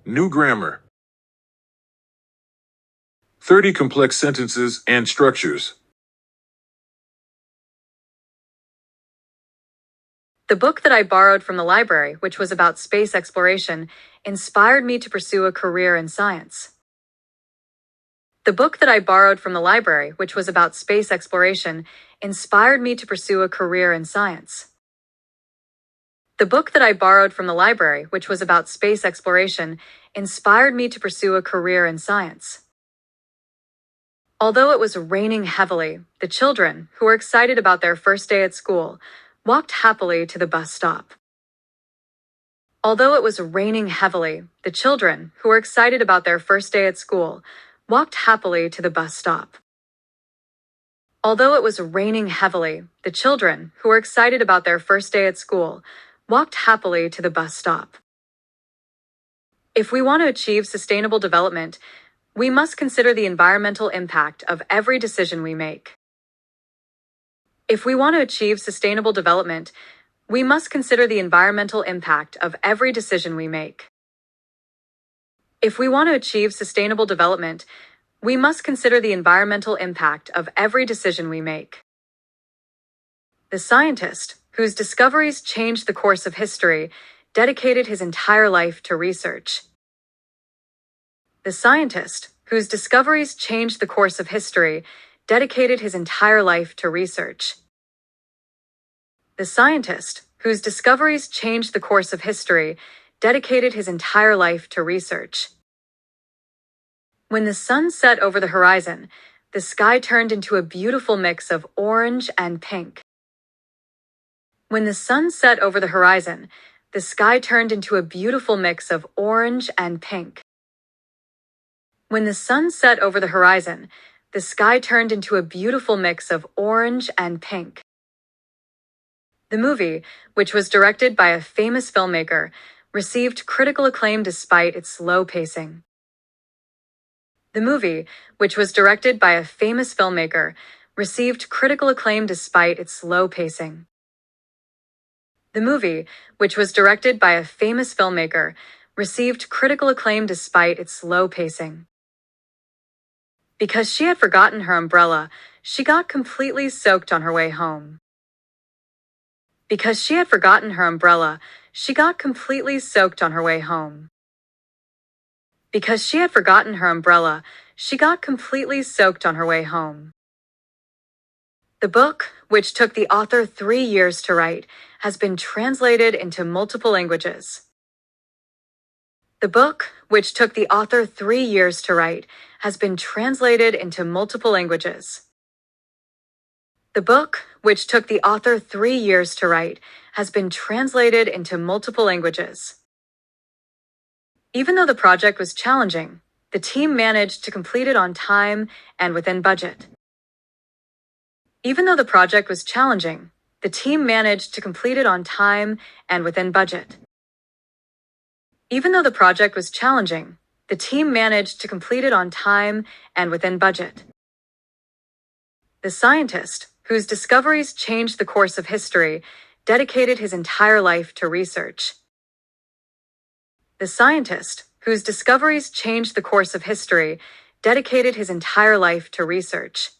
New grammar. 30 complex sentences and structures. The book that I borrowed from the library, which was about space exploration, inspired me to pursue a career in science. The book that I borrowed from the library, which was about space exploration, inspired me to pursue a career in science. The book that I borrowed from the library, which was about space exploration, inspired me to pursue a career in science. Although it was raining heavily, the children, who were excited about their first day at school, walked happily to the bus stop. Although it was raining heavily, the children, who were excited about their first day at school, walked happily to the bus stop. Although it was raining heavily, the children, who were excited about their first day at school, walked happily to the bus stop. If we want to achieve sustainable development, we must consider the environmental impact of every decision we make. If we want to achieve sustainable development, we must consider the environmental impact of every decision we make. If we want to achieve sustainable development, we must consider the environmental impact of every decision we make. The scientist, whose discoveries changed the course of history, dedicated his entire life to research. The scientist, whose discoveries changed the course of history, dedicated his entire life to research. The scientist, whose discoveries changed the course of history, dedicated his entire life to research. When the sun set over the horizon, the sky turned into a beautiful mix of orange and pink. When the sun set over the horizon, the sky turned into a beautiful mix of orange and pink. When the sun set over the horizon, the sky turned into a beautiful mix of orange and pink. The movie, which was directed by a famous filmmaker, received critical acclaim despite its slow pacing. The movie, which was directed by a famous filmmaker, received critical acclaim despite its slow pacing. The movie, which was directed by a famous filmmaker, received critical acclaim despite its slow pacing. Because she had forgotten her umbrella, she got completely soaked on her way home. Because she had forgotten her umbrella, she got completely soaked on her way home. Because she had forgotten her umbrella, she got completely soaked on her way home. The book, which took the author 3 years to write, has been translated into multiple languages. The book, which took the author 3 years to write, has been translated into multiple languages. The book, which took the author 3 years to write, has been translated into multiple languages. Even though the project was challenging, the team managed to complete it on time and within budget. Even though the project was challenging, the team managed to complete it on time and within budget. Even though the project was challenging, the team managed to complete it on time and within budget. The scientist, whose discoveries changed the course of history, dedicated his entire life to research. The scientist, whose discoveries changed the course of history, dedicated his entire life to research.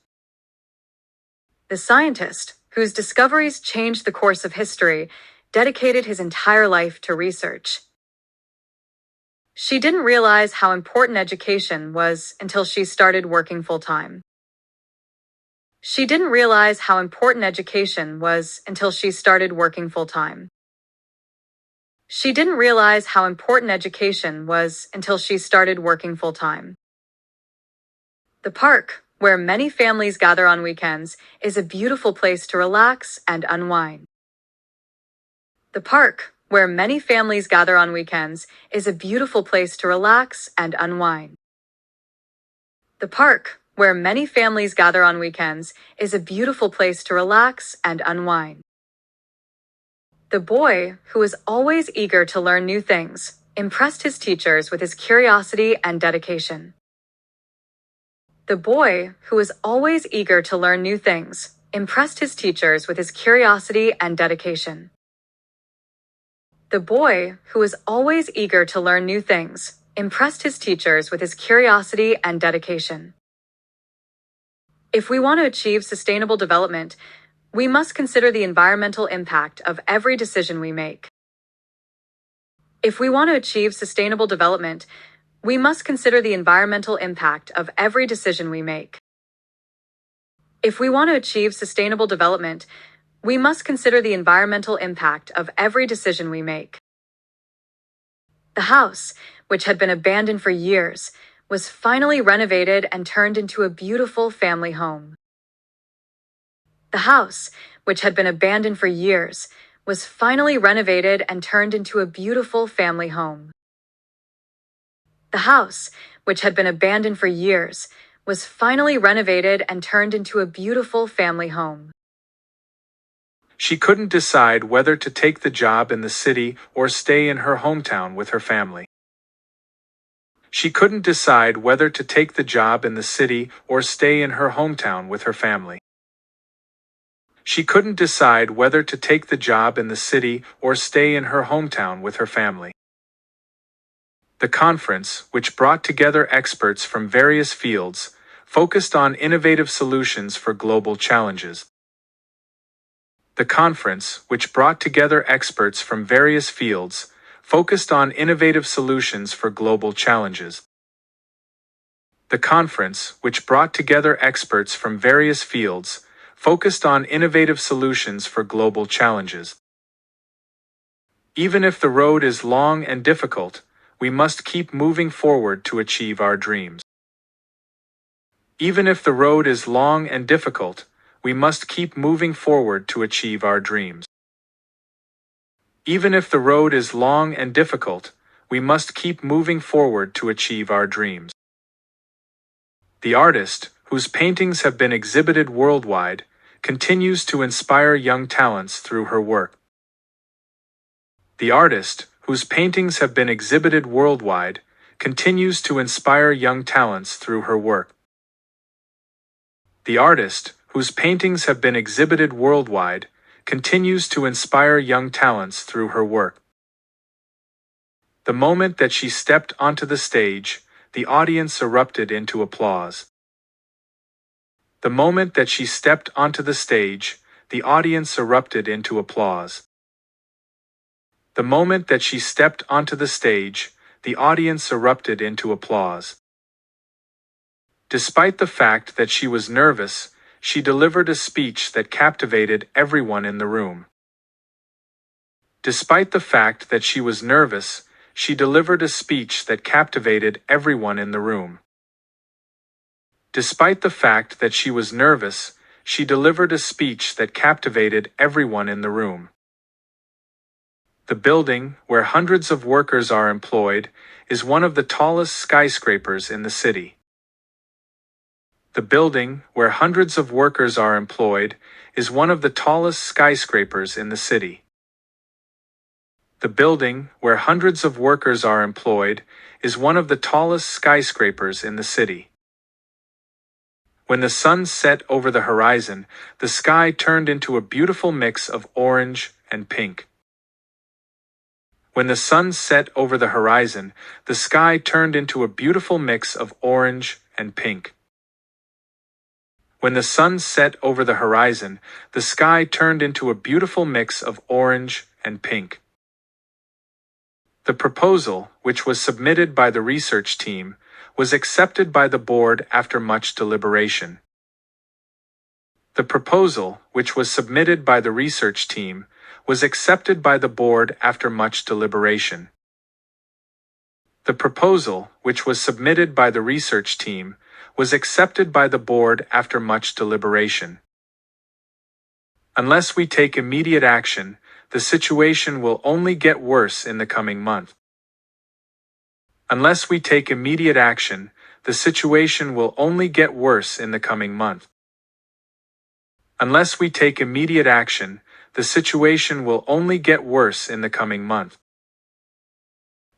The scientist, whose discoveries changed the course of history, dedicated his entire life to research. She didn't realize how important education was until she started working full-time. She didn't realize how important education was until she started working full-time. She didn't realize how important education was until she started working full-time. The park, where many families gather on weekends, is a beautiful place to relax and unwind. The park, where many families gather on weekends, is a beautiful place to relax and unwind. The park, where many families gather on weekends, is a beautiful place to relax and unwind. The boy, who was always eager to learn new things, impressed his teachers with his curiosity and dedication. The boy, who was always eager to learn new things, impressed his teachers with his curiosity and dedication. The boy, who was always eager to learn new things, impressed his teachers with his curiosity and dedication. If we want to achieve sustainable development, we must consider the environmental impact of every decision we make. If we want to achieve sustainable development, we must consider the environmental impact of every decision we make. If we want to achieve sustainable development, we must consider the environmental impact of every decision we make. The house, which had been abandoned for years, was finally renovated and turned into a beautiful family home. The house, which had been abandoned for years, was finally renovated and turned into a beautiful family home. The house, which had been abandoned for years, was finally renovated and turned into a beautiful family home. She couldn't decide whether to take the job in the city or stay in her hometown with her family. She couldn't decide whether to take the job in the city or stay in her hometown with her family. She couldn't decide whether to take the job in the city or stay in her hometown with her family. The conference, which brought together experts from various fields, focused on innovative solutions for global challenges. The conference, which brought together experts from various fields, focused on innovative solutions for global challenges. The conference, which brought together experts from various fields, focused on innovative solutions for global challenges. Even if the road is long and difficult, we must keep moving forward to achieve our dreams. Even if the road is long and difficult, we must keep moving forward to achieve our dreams. Even if the road is long and difficult, we must keep moving forward to achieve our dreams. The artist, whose paintings have been exhibited worldwide, continues to inspire young talents through her work. The artist, whose paintings have been exhibited worldwide, continues to inspire young talents through her work. The artist, whose paintings have been exhibited worldwide, continues to inspire young talents through her work. The moment that she stepped onto the stage, the audience erupted into applause. The moment that she stepped onto the stage, the audience erupted into applause. The moment that she stepped onto the stage, the audience erupted into applause. Despite the fact that she was nervous, she delivered a speech that captivated everyone in the room. Despite the fact that she was nervous, she delivered a speech that captivated everyone in the room. Despite the fact that she was nervous, she delivered a speech that captivated everyone in the room. The building, where hundreds of workers are employed, is one of the tallest skyscrapers in the city. The building, where hundreds of workers are employed, is one of the tallest skyscrapers in the city. The building, where hundreds of workers are employed, is one of the tallest skyscrapers in the city. When the sun set over the horizon, the sky turned into a beautiful mix of orange and pink. When the sun set over the horizon, the sky turned into a beautiful mix of orange and pink. When the sun set over the horizon, the sky turned into a beautiful mix of orange and pink. The proposal, which was submitted by the research team, was accepted by the board after much deliberation. The proposal, which was submitted by the research team, was accepted by the board after much deliberation. The proposal, which was submitted by the research team, was accepted by the board after much deliberation. Unless we take immediate action, the situation will only get worse in the coming month. Unless we take immediate action, the situation will only get worse in the coming month. Unless we take immediate action, the situation will only get worse in the coming month.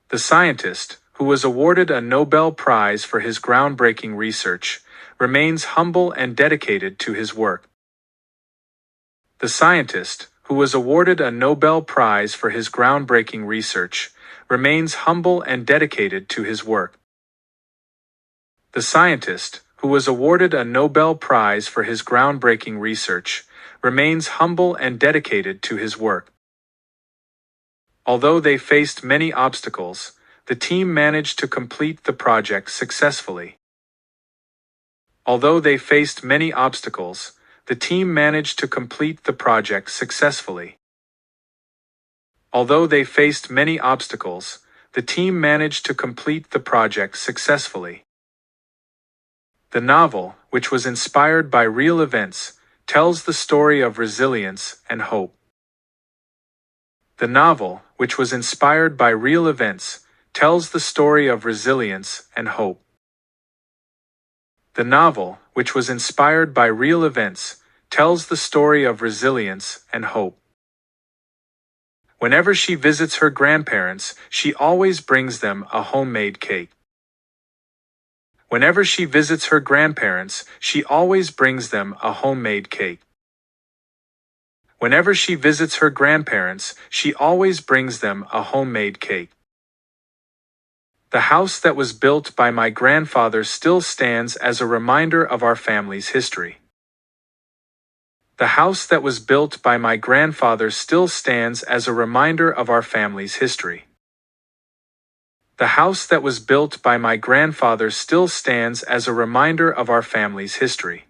The scientist, who was awarded a Nobel Prize for his groundbreaking research, remains humble and dedicated to his work. The scientist, who was awarded a Nobel Prize for his groundbreaking research, remains humble and dedicated to his work. The scientist, who was awarded a Nobel Prize for his groundbreaking research, remains humble and dedicated to his work. Although they faced many obstacles, the team managed to complete the project successfully. Although they faced many obstacles, the team managed to complete the project successfully. Although they faced many obstacles, the team managed to complete the project successfully. The novel, which was inspired by real events, tells the story of resilience and hope. The novel, which was inspired by real events, tells the story of resilience and hope. The novel, which was inspired by real events, tells the story of resilience and hope. Whenever she visits her grandparents, she always brings them a homemade cake. Whenever she visits her grandparents, she always brings them a homemade cake. Whenever she visits her grandparents, she always brings them a homemade cake. The house that was built by my grandfather still stands as a reminder of our family's history. The house that was built by my grandfather still stands as a reminder of our family's history. The house that was built by my grandfather still stands as a reminder of our family's history.